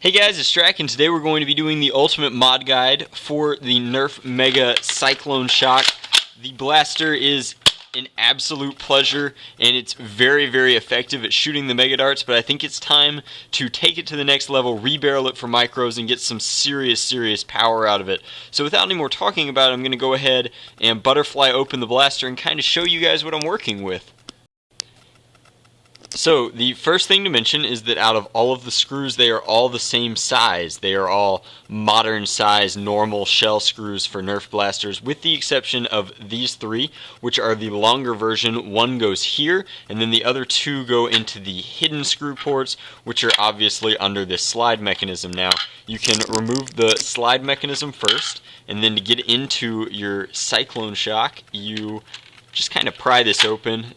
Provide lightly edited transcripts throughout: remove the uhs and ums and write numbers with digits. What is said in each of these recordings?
Hey guys, it's Strack, and today we're going to be doing the ultimate mod guide for the Nerf Mega Cyclone Shock. The blaster is an absolute pleasure, and it's very, very effective at shooting the Mega Darts, but I think it's time to take it to the next level, rebarrel it for micros, and get some serious power out of it. So without any more talking about it, I'm going to go ahead and butterfly open the blaster and kind of show you guys what I'm working with. So, the first thing to mention is that out of all of the screws, they are all the same size. They are all modern size, normal shell screws for Nerf blasters, with the exception of these three, which are the longer version. One goes here, and then the other two go into the hidden screw ports, which are obviously under this slide mechanism. Now, you can remove the slide mechanism first, and then to get into your Cyclone Shock, you just kind of pry this open.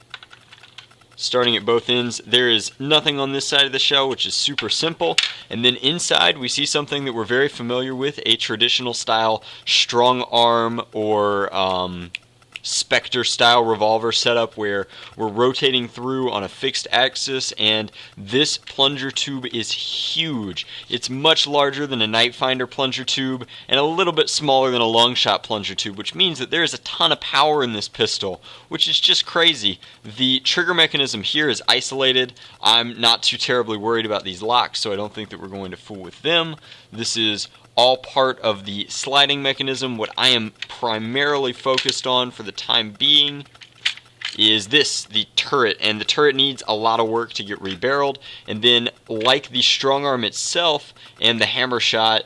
Starting at both ends, there is nothing on this side of the shell, which is super simple. And then inside, we see something that we're very familiar with, a traditional style strong arm or Spectre style revolver setup where we're rotating through on a fixed axis, and this plunger tube is huge. It's much larger than a Nightfinder plunger tube and a little bit smaller than a Longshot plunger tube, which means that there is a ton of power in this pistol, which is just crazy. The trigger mechanism here is isolated. I'm not too terribly worried about these locks, so I don't think that we're going to fool with them. This is all part of the sliding mechanism. What I am primarily focused on for the time being is the turret, and the turret needs a lot of work to get rebarreled. And then, like the strong arm itself and the hammer shot,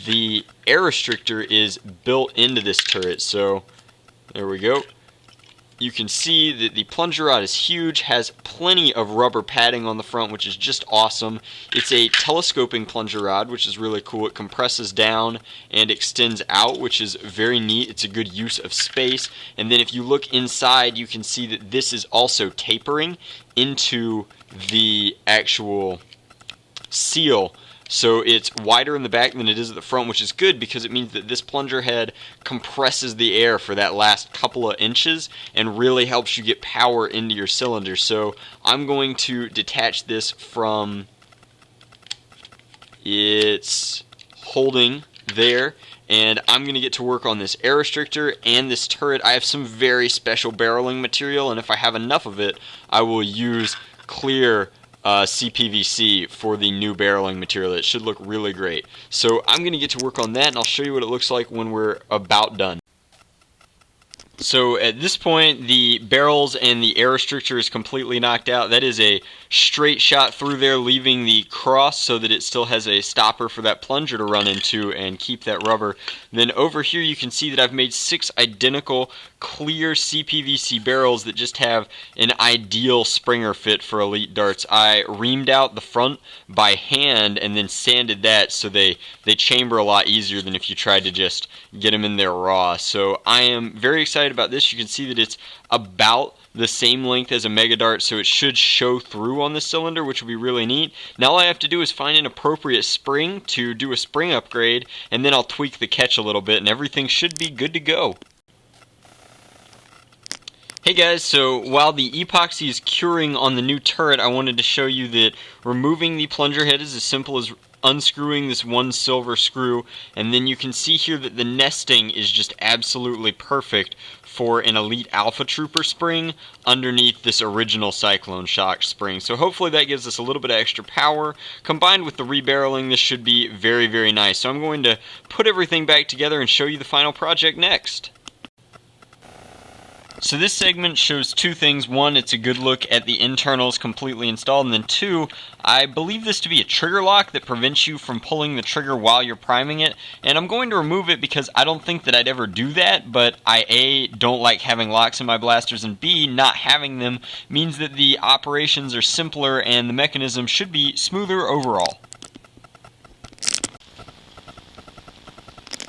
the air restrictor is built into this turret. So there we go. You can see that the plunger rod is huge, has plenty of rubber padding on the front, which is just awesome. It's a telescoping plunger rod, which is really cool. It compresses down and extends out, which is very neat. It's a good use of space. And then if you look inside, you can see that this is also tapering into the actual seal. So it's wider in the back than it is at the front, which is good because it means that this plunger head compresses the air for that last couple of inches and really helps you get power into your cylinder. So I'm going to detach this from its holding there, and I'm going to get to work on this air restrictor and this turret. I have some very special barreling material, and if I have enough of it, I will use clear CPVC for the new barreling material. It should look really great. So I'm going to get to work on that, and I'll show you what it looks like when we're about done. So at this point, the barrels and the air restrictor is completely knocked out. That is a straight shot through there, leaving the cross so that it still has a stopper for that plunger to run into and keep that rubber. Then over here you can see that I've made 6 identical clear CPVC barrels that just have an ideal Springer fit for Elite darts. I reamed out the front by hand and then sanded that so they chamber a lot easier than if you tried to just get them in there raw. So I am very excited about this. You can see that it's about the same length as a Mega Dart, so it should show through on the cylinder, which will be really neat. Now all I have to do is find an appropriate spring to do a spring upgrade, and then I'll tweak the catch a little bit, and everything should be good to go. Hey guys, so while the epoxy is curing on the new turret, I wanted to show you that removing the plunger head is as simple as unscrewing this one silver screw, and then you can see here that the nesting is just absolutely perfect for an Elite Alpha Trooper spring underneath this original Cyclone Shock spring. So hopefully that gives us a little bit of extra power. Combined with the rebarreling, this should be very nice. So I'm going to put everything back together and show you the final project next. So this segment shows two things. One, it's a good look at the internals completely installed, and then two, I believe this to be a trigger lock that prevents you from pulling the trigger while you're priming it, and I'm going to remove it because I don't think that I'd ever do that, but I A, don't like having locks in my blasters, and B, not having them means that the operations are simpler and the mechanism should be smoother overall.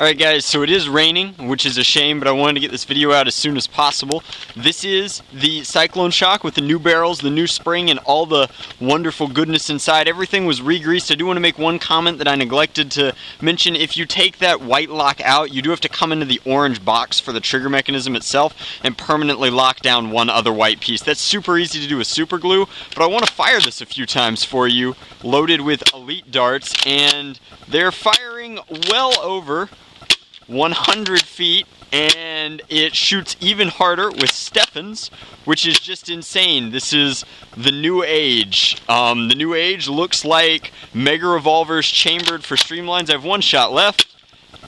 Alright guys, so it is raining, which is a shame, but I wanted to get this video out as soon as possible. This is the Cyclone Shock with the new barrels, the new spring, and all the wonderful goodness inside. Everything was re-greased. I do want to make one comment that I neglected to mention. If you take that white lock out, you do have to come into the orange box for the trigger mechanism itself and permanently lock down one other white piece. That's super easy to do with super glue, but I want to fire this a few times for you, loaded with Elite darts, and they're firing well over 100 feet, and it shoots even harder with Steffens, which is just insane. This is the new age. The new age looks like Mega Revolvers chambered for streamlines. I have one shot left,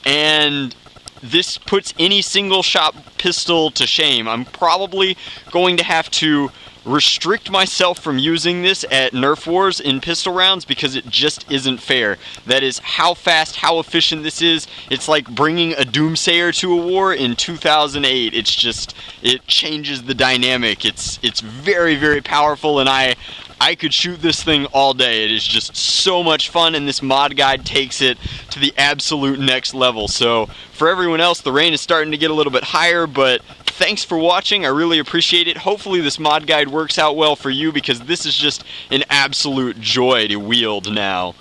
and this puts any single shot pistol to shame. I'm probably going to have to restrict myself from using this at Nerf Wars in pistol rounds because it just isn't fair. That is how fast, how efficient this is. It's like bringing a Doomsayer to a war in 2008. It's just, it changes the dynamic. It's very, very powerful, and I could shoot this thing all day. It is just so much fun, and this mod guide takes it to the absolute next level. So for everyone else, the rain is starting to get a little bit higher, but thanks for watching. I really appreciate it. Hopefully this mod guide works out well for you, because this is just an absolute joy to wield now.